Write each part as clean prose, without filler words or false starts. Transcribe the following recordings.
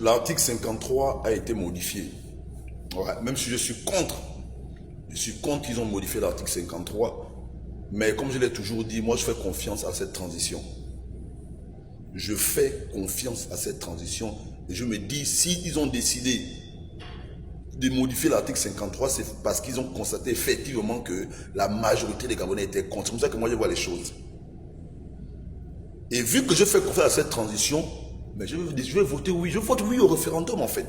L'article 53 a été modifié. Ouais, même si je suis contre qu'ils ont modifié l'article 53. Mais comme je l'ai toujours dit, moi je fais confiance à cette transition. Je fais confiance à cette transition. Et je me dis, s'ils ont décidé de modifier l'article 53, c'est parce qu'ils ont constaté effectivement que la majorité des Gabonais étaient contre. C'est comme ça que moi je vois les choses. Et vu que je fais confiance à cette transition, mais je vais voter oui. Je vote oui au référendum en fait.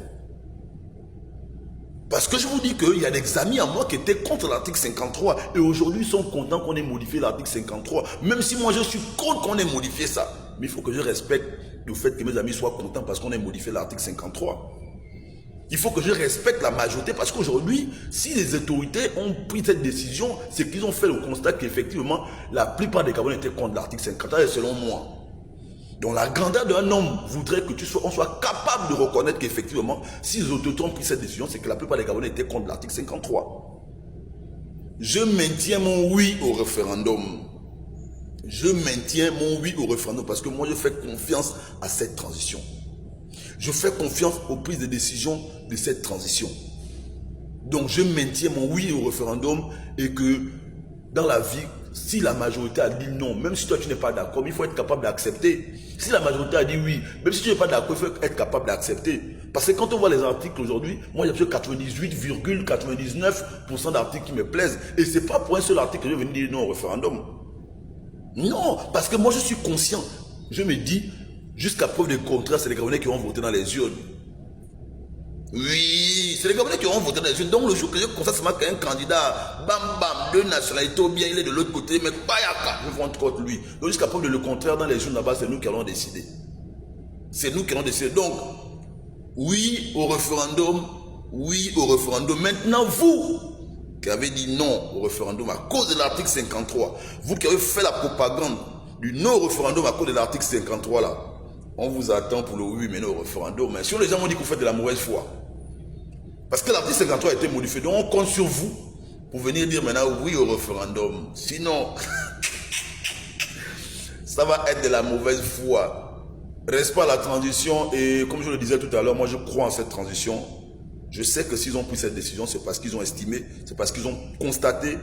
Parce que je vous dis qu'il y a des amis à moi qui étaient contre l'article 53 et aujourd'hui ils sont contents qu'on ait modifié l'article 53. Même si moi je suis contre qu'on ait modifié ça. Mais il faut que je respecte le fait que mes amis soient contents parce qu'on ait modifié l'article 53. Il faut que je respecte la majorité parce qu'aujourd'hui, si les autorités ont pris cette décision, c'est qu'ils ont fait le constat qu'effectivement, la plupart des Gabonais étaient contre l'article 53 et selon moi. Donc la grandeur d'un homme voudrait que on soit capable de reconnaître qu'effectivement, si les autorités ont pris cette décision, c'est que la plupart des Gabonais étaient contre l'article 53. Je maintiens mon oui au référendum. Je maintiens mon oui au référendum parce que moi je fais confiance à cette transition. Je fais confiance aux prises de décision de cette transition. Donc je maintiens mon oui au référendum et que dans la vie, si la majorité a dit non, même si toi tu n'es pas d'accord, il faut être capable d'accepter. Si la majorité a dit oui, même si tu n'es pas d'accord, il faut être capable d'accepter. Parce que quand on voit les articles aujourd'hui, moi j'ai 98,99% d'articles qui me plaisent. Et ce n'est pas pour un seul article que je vais venir dire non au référendum. Non, parce que moi je suis conscient. Je me dis, jusqu'à preuve du contraire, c'est les Gabonais qui vont voter dans les urnes. Oui, c'est les Gabonais qui vont voter dans les urnes. Donc le jour que je constate seulement qu'un candidat, bam bam, de nationalité ou bien il est de l'autre côté, mais bayaka, je vote contre lui. Donc jusqu'à preuve de le contraire, dans les urnes là-bas, c'est nous qui allons décider. C'est nous qui allons décider. Donc, oui au référendum, oui au référendum. Maintenant, vous qui avez dit non au référendum à cause de l'article 53, vous qui avez fait la propagande du non au référendum à cause de l'article 53 là, on vous attend pour le oui mais non au référendum. Mais si les gens m'ont dit que vous faites de la mauvaise foi, parce que l'article 53 a été modifié, donc on compte sur vous pour venir dire maintenant oui au référendum. Sinon, ça va être de la mauvaise foi. Reste pas la transition et comme je le disais tout à l'heure, moi je crois en cette transition. Je sais que s'ils ont pris cette décision, c'est parce qu'ils ont estimé, c'est parce qu'ils ont constaté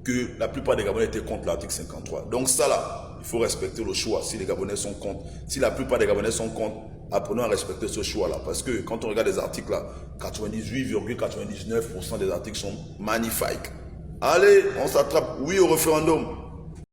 que la plupart des Gabonais étaient contre l'article 53. Donc ça là, il faut respecter le choix si les Gabonais sont contre. Si la plupart des Gabonais sont contre, apprenons à respecter ce choix là. Parce que quand on regarde les articles là, 98,99% des articles sont magnifiques. Allez, on s'attrape, oui au référendum.